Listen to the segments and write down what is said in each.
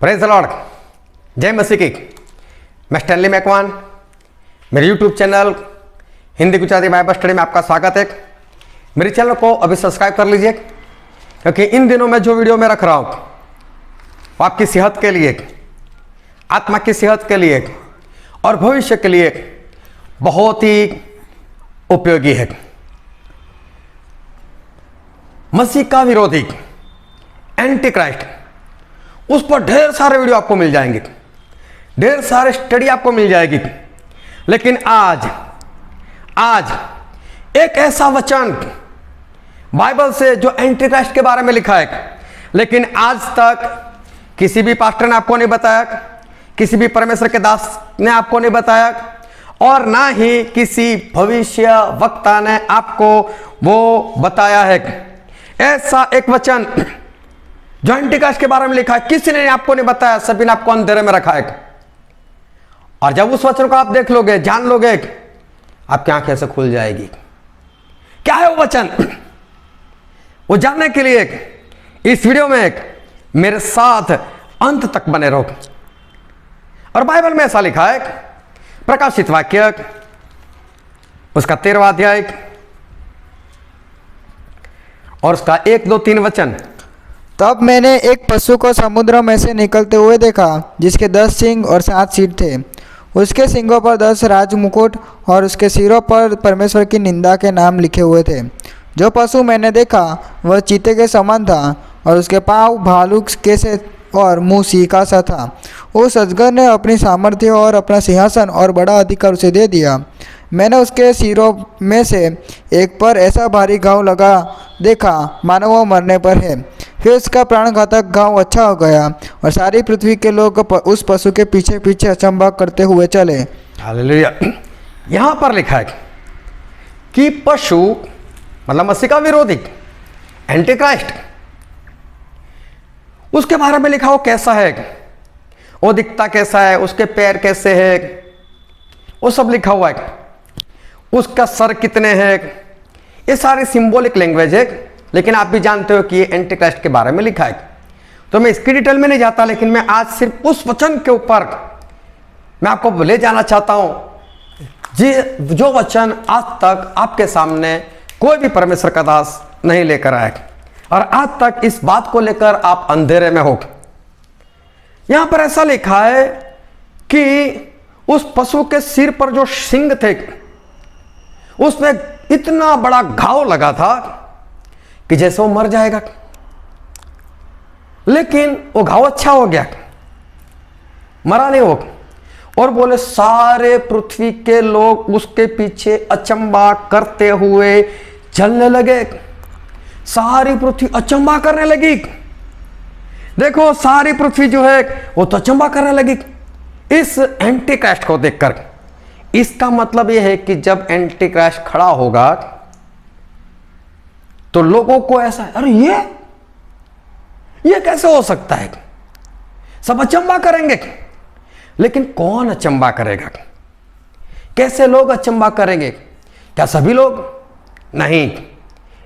Praise the Lord, जय मसीह की। मैं स्टैनली मैकवान, मेरे YouTube channel Hindi Gujarati Bible study में आपका स्वागत है। मेरे चैनल को अभी सब्सक्राइब कर लीजिए, क्योंकि इन दिनों में जो वीडियो मैं रख रहा हूँ वो आपकी सेहत के लिए, आत्मा की सेहत के लिए और भविष्य के लिए बहुत ही उपयोगी है। मसीह का विरोधी एंटी क्राइस्ट, उस पर ढेर सारे वीडियो आपको मिल जाएंगे, ढेर सारे स्टडी आपको मिल जाएगी। लेकिन आज एक ऐसा वचन बाइबल से जो एंटी क्राइस्ट के बारे में लिखा है, लेकिन आज तक किसी भी पास्टर ने आपको नहीं बताया, किसी भी परमेश्वर के दास ने आपको नहीं बताया, और ना ही किसी भविष्य वक्ता ने आपको वो बताया है। ऐसा एक वचन जो एंटीक्राइस्ट के बारे में लिखा है, किसी ने आपको नहीं बताया, सभी ने आपको अंधेरे में रखा है। और जब उस वचन को आप देख लोगे, जान लोगे, आपकी आंखें ऐसे खुल जाएगी। क्या है वो वचन? वो जानने के लिए इस वीडियो में मेरे साथ अंत तक बने रहो। और बाइबल में ऐसा लिखा है, प्रकाशित वाक्य उसका 13वां अध्याय और उसका 1, 2, 3 वचन। तब मैंने एक पशु को समुद्र में से निकलते हुए देखा, जिसके 10 सींग और 7 सिर थे। उसके सींगों पर 10 राजमुकुट और उसके सिरों पर परमेश्वर की निंदा के नाम लिखे हुए थे। जो पशु मैंने देखा वह चीते के समान था, और उसके पाँव भालू के से और मुंह सिंह का सा था। उस अजगर ने अपनी सामर्थ्य और अपना सिंहासन और बड़ा अधिकार उसे दे दिया। मैंने उसके सिरों में से एक पर ऐसा भारी घाव लगा देखा, मानो वो मरने पर है। फिर उसका प्राणघातक घाव अच्छा हो गया, और सारी पृथ्वी के लोग उस पशु के पीछे पीछे अचंभा करते हुए चले। हालेलुया। यहां पर लिखा है कि पशु मतलब मसीह का विरोधी एंटी क्राइस्ट, उसके बारे में लिखा हो कैसा है, वो दिखता कैसा है, उसके पैर कैसे है, वो सब लिखा हुआ है। उसका सर कितने हैं, ये सारी सिंबॉलिक लैंग्वेज है। लेकिन आप भी जानते हो कि ये एंटी क्राइस्ट के बारे में लिखा है, तो मैं इसकी डिटेल में नहीं जाता। लेकिन मैं आज सिर्फ उस वचन के ऊपर मैं आपको ले जाना चाहता हूं जो वचन आज तक आपके सामने कोई भी परमेश्वर का दास नहीं लेकर आया, और आज तक इस बात को लेकर आप अंधेरे में हो। यहां पर ऐसा लिखा है कि उस पशु के सिर पर जो सींग थे, उसमें इतना बड़ा घाव लगा था कि जैसे वो मर जाएगा। लेकिन वो घाव अच्छा हो गया, मरा नहीं वो। और बोले सारे पृथ्वी के लोग उसके पीछे अचंबा करते हुए चलने लगे। सारी पृथ्वी अचंबा करने लगी। देखो, सारी पृथ्वी जो है वो तो अचंबा करने लगी इस एंटी क्राइस्ट को देखकर। इसका मतलब यह है कि जब एंटी क्राइस्ट खड़ा होगा तो लोगों को ऐसा, अरे ये कैसे हो सकता है, सब अचंबा करेंगे। लेकिन कौन अचंबा करेगा? कैसे लोग अचंबा करेंगे? क्या सभी लोग? नहीं।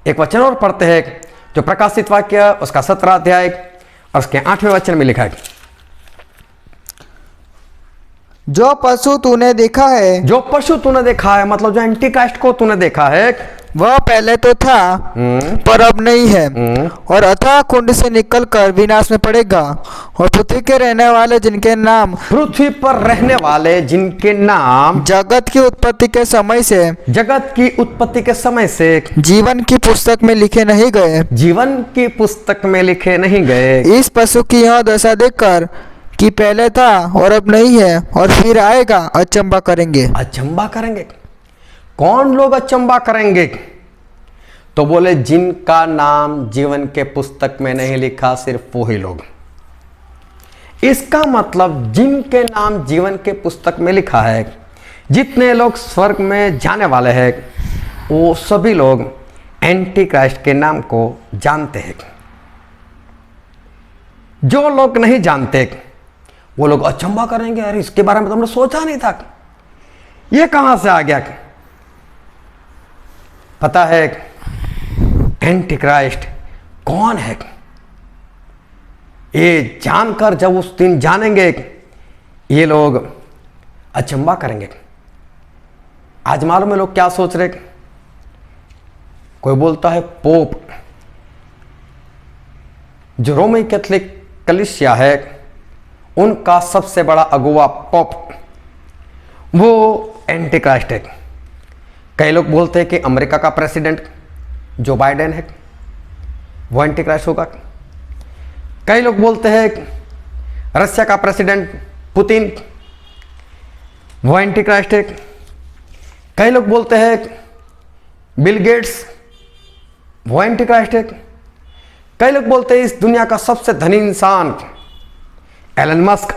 एक वचन और पढ़ते हैं, जो प्रकाशित वाक्य उसका 17वां अध्याय और उसके 8वें वचन में लिखा है। जो पशु तूने देखा है, जो पशु तूने देखा है, मतलब जो एंटी क्राइस्ट को तूने देखा है, वह पहले तो था पर अब नहीं है, और अथाह कुंड से निकलकर विनाश में पड़ेगा। और पृथ्वी के रहने वाले जिनके नाम, पृथ्वी पर रहने वाले जिनके नाम जगत की उत्पत्ति के समय से जीवन की पुस्तक में लिखे नहीं गए, जीवन की पुस्तक में लिखे नहीं गए। इस पशु की यह दशा देखकर कि पहले था और अब नहीं है और फिर आएगा, अचंबा करेंगे। अचंबा करेंगे। कौन लोग अचंबा करेंगे? तो बोले जिनका नाम जीवन के पुस्तक में नहीं लिखा, सिर्फ वो ही लोग। इसका मतलब जिनके नाम जीवन के पुस्तक में लिखा है, जितने लोग स्वर्ग में जाने वाले हैं, वो सभी लोग एंटी क्राइस्ट के नाम को जानते हैं। जो लोग नहीं जानते वो लोग अचंबा करेंगे, अरे इसके बारे में तो हमने सोचा नहीं था, ये कहां से आ गया। पता है एंटी क्राइस्ट कौन है? ये जानकर जब उस दिन जानेंगे ये लोग अचंबा करेंगे। आज मालूम है लोग क्या सोच रहे, कोई बोलता है पोप, जो रोमी कैथोलिक कलीसिया है उनका सबसे बड़ा अगुवा पोप वो एंटी क्राइस्ट है। कई लोग बोलते हैं कि अमेरिका का प्रेसिडेंट जो बाइडेन है वो एंटी क्राइस्ट होगा। कई लोग बोलते हैं रशिया का प्रेसिडेंट पुतिन वो एंटी क्राइस्ट है। कई लोग बोलते हैं बिल गेट्स वो एंटी क्राइस्ट है। कई लोग बोलते हैं इस दुनिया का सबसे धनी इंसान एलन मस्क,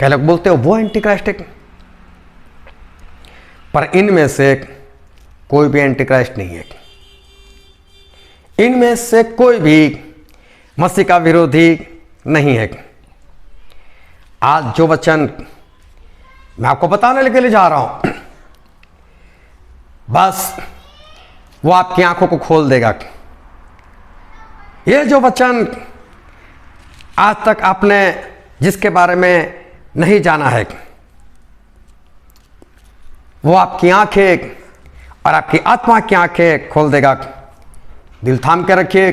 कई लोग बोलते हैं वो एंटी क्राइस्ट है। पर इनमें से कोई भी एंटी क्राइस्ट नहीं है। इनमें से कोई भी मसीह का विरोधी नहीं है। आज जो वचन मैं आपको बताने के लिए जा रहा हूं बस वो आपकी आंखों को खोल देगा। ये जो वचन आज तक आपने जिसके बारे में नहीं जाना है वो आपकी आंखें और आपकी आत्मा की आंखें खोल देगा। दिल थाम के रखिए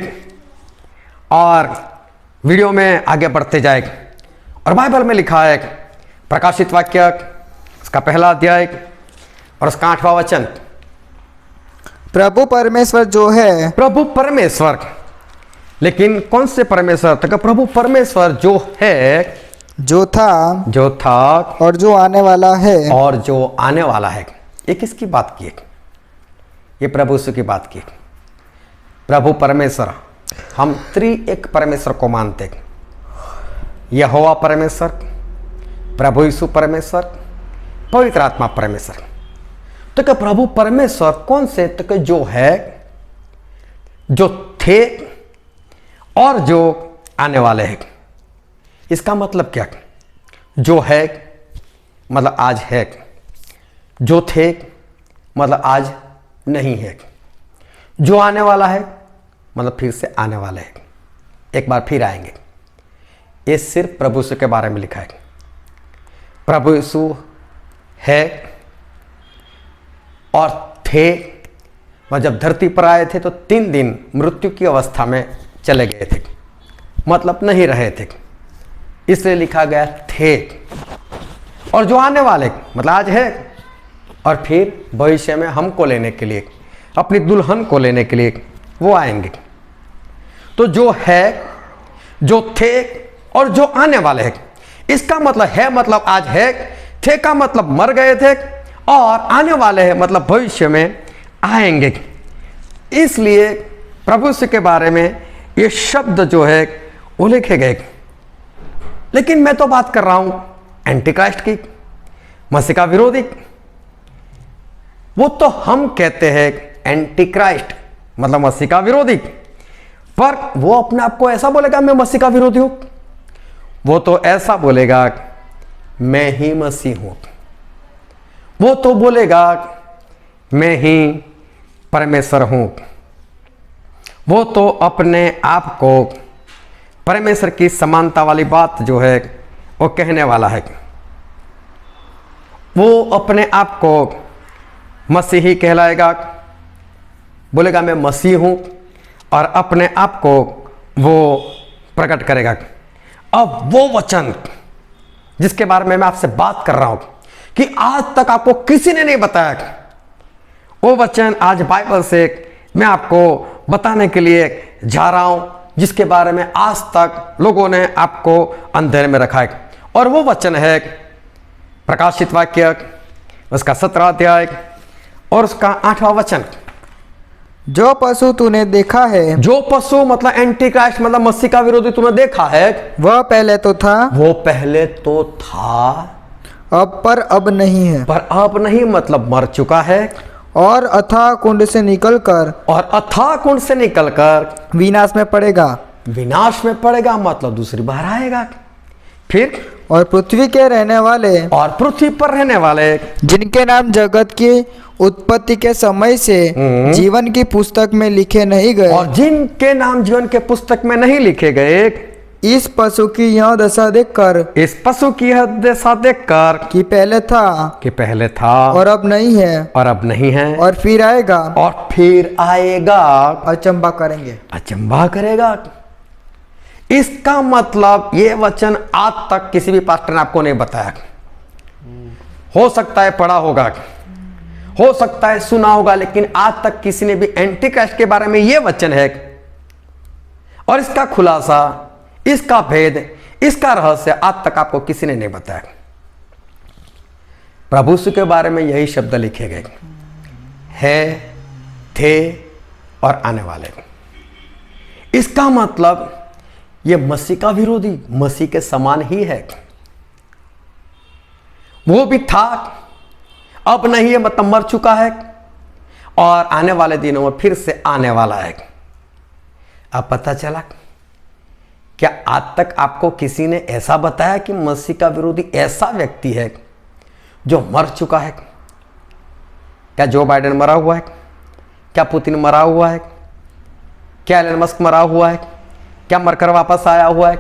और वीडियो में आगे बढ़ते जाए। और बाइबल में लिखा है प्रकाशित वाक्य उसका पहला अध्याय और उसका 8वां वचन, प्रभु परमेश्वर जो है, प्रभु परमेश्वर, लेकिन कौन से परमेश्वर? तो प्रभु परमेश्वर जो है, जो था और जो आने वाला है, और जो आने वाला है। ये किसकी बात की है? ये प्रभु यीशु की बात की। प्रभु परमेश्वर, हम त्रिएक परमेश्वर को मानते हैं। यहोवा परमेश्वर, प्रभु यीशु परमेश्वर, पवित्र आत्मा परमेश्वर। तो क्या प्रभु परमेश्वर कौन से? तो क्या जो है, जो थे और जो आने वाले हैं। इसका मतलब क्या? जो है मतलब आज है, जो थे मतलब आज नहीं है, जो आने वाला है मतलब फिर से आने वाले हैं, एक बार फिर आएंगे। ये सिर्फ प्रभु यीशु के बारे में लिखा है। प्रभु यीशु है और थे, वह जब धरती पर आए थे तो 3 दिन मृत्यु की अवस्था में चले गए थे, मतलब नहीं रहे थे, इसलिए लिखा गया थे। और जो आने वाले मतलब आज है और फिर भविष्य में हमको लेने के लिए, अपनी दुल्हन को लेने के लिए वो आएंगे। तो जो है, जो थे और जो आने वाले हैं, इसका मतलब है मतलब आज है, थे का मतलब मर गए थे, और आने वाले हैं मतलब भविष्य में आएंगे। इसलिए प्रभु यीशु के बारे में ये शब्द जो है वो लिखे गए। लेकिन मैं तो बात कर रहा हूं एंटी क्राइस्ट की, मसीह का विरोधी। वो तो हम कहते हैं एंटी क्राइस्ट मतलब मसीह का विरोधी, पर वो अपने आप को ऐसा बोलेगा मैं मसीह का विरोधी हूं? वो तो ऐसा बोलेगा मैं ही मसीह हूं। वो तो बोलेगा मैं ही परमेश्वर हूं। वो तो अपने आप को परमेश्वर की समानता वाली बात जो है वो कहने वाला है। वो अपने आप को मसीही कहलाएगा, बोलेगा मैं मसीह हूं, और अपने आप को वो प्रकट करेगा। अब वो वचन जिसके बारे में मैं आपसे बात कर रहा हूं कि आज तक आपको किसी ने नहीं बताया, वो वचन आज बाइबल से मैं आपको बताने के लिए जा रहा हूं, जिसके बारे में आज तक लोगों ने आपको अंधेरे में रखा है। और वो वचन है प्रकाशित वाक्य उसका 17वां अध्याय और उसका 8वां वचन। जो पशु तूने देखा है, जो पशु मतलब एंटी क्राइस्ट मतलब मसीह का विरोधी तूने देखा है, वह पहले तो था, वो पहले तो था, अब नहीं है, पर अब नहीं मतलब मर चुका है, और अथाह कुंड से निकलकर, और अथाह कुंड से निकलकर विनाश में पड़ेगा। विनाश में पड़ेगा मतलब दूसरी बार आएगा। फिर और पृथ्वी के रहने वाले, और पृथ्वी पर रहने वाले, जिनके नाम जगत की उत्पत्ति के समय से जीवन की पुस्तक में लिखे नहीं गए, और जिनके नाम जीवन के पुस्तक में नहीं लिखे गए, इस पशु की यह दशा देखकर इस पशु की यह दशा देखकर कि पहले था कि पहले था और अब नहीं है और अब नहीं है और फिर आएगा और फिर आएगा, अचंभा करेंगे। अचंभा करेगा। इसका मतलब ये वचन आज तक किसी भी पास्टर ने आपको नहीं बताया। हो सकता है पढ़ा होगा, हो सकता है सुना होगा, लेकिन आज तक किसी ने भी एंटी क्राइस्ट के बारे में ये वचन है और इसका खुलासा, इसका भेद, इसका रहस्य आज तक आपको किसी ने नहीं बताया। प्रभु यीशु के बारे में यही शब्द लिखे गए है, थे और आने वाले। इसका मतलब ये मसीह का विरोधी मसीह के समान ही है। वो भी था, अब नहीं है, मतलब मर चुका है और आने वाले दिनों में फिर से आने वाला है। अब पता चला क्या आज तक आपको किसी ने ऐसा बताया कि मसीह का विरोधी ऐसा व्यक्ति है जो मर चुका है? क्या जो बाइडेन मरा हुआ है? क्या पुतिन मरा हुआ है? क्या एलन मस्क मरा हुआ है? क्या मरकर वापस आया हुआ है?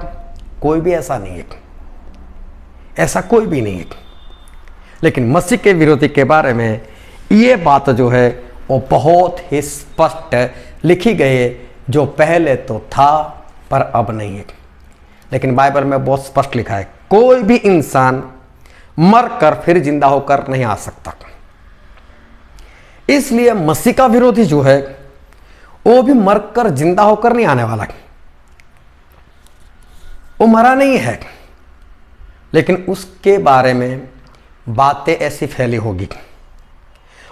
कोई भी ऐसा नहीं है, ऐसा कोई भी नहीं है। लेकिन मसीह के विरोधी के बारे में ये बात जो है वो बहुत ही स्पष्ट लिखी गई है, जो पहले तो था पर अब नहीं है। लेकिन बाइबल में बहुत स्पष्ट लिखा है, कोई भी इंसान मरकर फिर जिंदा होकर नहीं आ सकता। इसलिए मसीह का विरोधी जो है वो भी मरकर जिंदा होकर नहीं आने वाला। वो मरा नहीं है, लेकिन उसके बारे में बातें ऐसी फैली होगी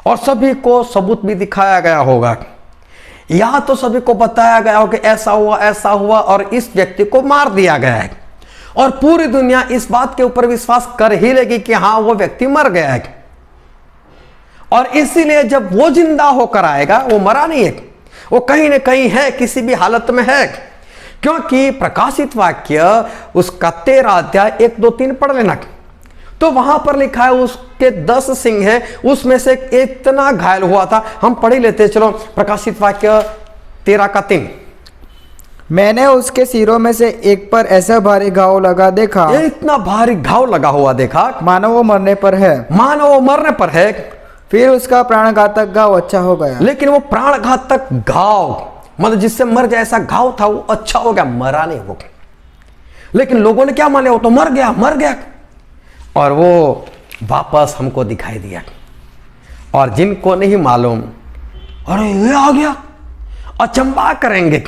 और सभी को सबूत भी दिखाया गया होगा, या तो सभी को बताया गया हो कि ऐसा हुआ और इस व्यक्ति को मार दिया गया है, और पूरी दुनिया इस बात के ऊपर विश्वास कर ही लेगी कि हाँ वो व्यक्ति मर गया है। और इसीलिए जब वो जिंदा होकर आएगा, वो मरा नहीं है, वो कहीं ना कहीं है, किसी भी हालत में है। क्योंकि प्रकाशित वाक्य उसका 13 अध्याय 1, 2, 3 पढ़ लेना, तो वहां पर लिखा है उसके 10 सिंह है, उसमें से इतना घायल हुआ था। हम पढ़ ही लेते, चलो प्रकाशित वाक्य 13 का 3। मैंने उसके सिरों में से एक पर ऐसा भारी घाव लगा देखा, इतना भारी घाव लगा हुआ देखा मानो वो मरने पर है, मानो वो मरने पर है। फिर उसका प्राणघातक घाव अच्छा हो गया। लेकिन वो प्राणघातक घाव, मतलब जिससे मर जाए ऐसा घाव था, वो अच्छा हो गया, मरा नहीं वो। लेकिन लोगों ने क्या माने, वो तो मर गया। और वो वापस हमको दिखाई दिया। और जिनको नहीं मालूम, अरे ये आ गया, अचंभा करेंगे।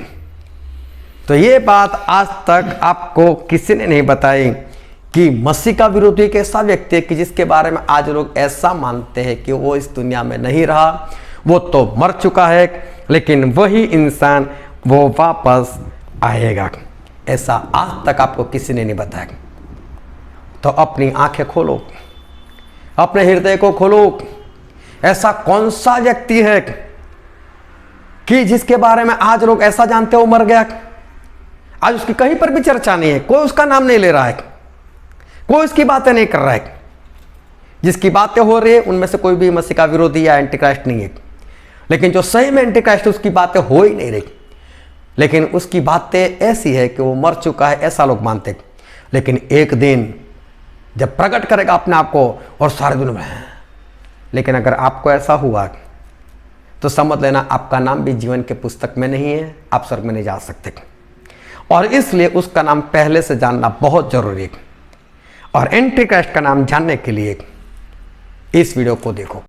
तो ये बात आज तक आपको किसी ने नहीं बताई कि मसीह का विरोधी एक ऐसा व्यक्ति है कि जिसके बारे में आज लोग ऐसा मानते हैं कि वो इस दुनिया में नहीं रहा, वो तो मर चुका है, लेकिन वही इंसान वो वापस आएगा। ऐसा आज तक आपको किसी ने नहीं बताया। तो अपनी आंखें खोलो, अपने हृदय को खोलो। ऐसा कौन सा व्यक्ति है कि जिसके बारे में आज लोग ऐसा जानते हो मर गया? आज उसकी कहीं पर भी चर्चा नहीं है, कोई उसका नाम नहीं ले रहा है, कोई उसकी बातें नहीं कर रहा है। जिसकी बातें हो रही है उनमें से कोई भी मसीह का विरोधी या एंटी क्राइस्ट नहीं है। लेकिन जो सही में एंटी क्राइस्ट, उसकी बातें हो ही नहीं रही। लेकिन उसकी बातें ऐसी है कि वो मर चुका है, ऐसा लोग मानते। लेकिन एक दिन जब प्रकट करेगा अपने आप को और सारे दुनिया में। लेकिन अगर आपको ऐसा हुआ तो समझ लेना आपका नाम भी जीवन के पुस्तक में नहीं है, आप स्वर्ग में नहीं जा सकते। और इसलिए उसका नाम पहले से जानना बहुत जरूरी है। और एंटी क्राइस्ट का नाम जानने के लिए इस वीडियो को देखो।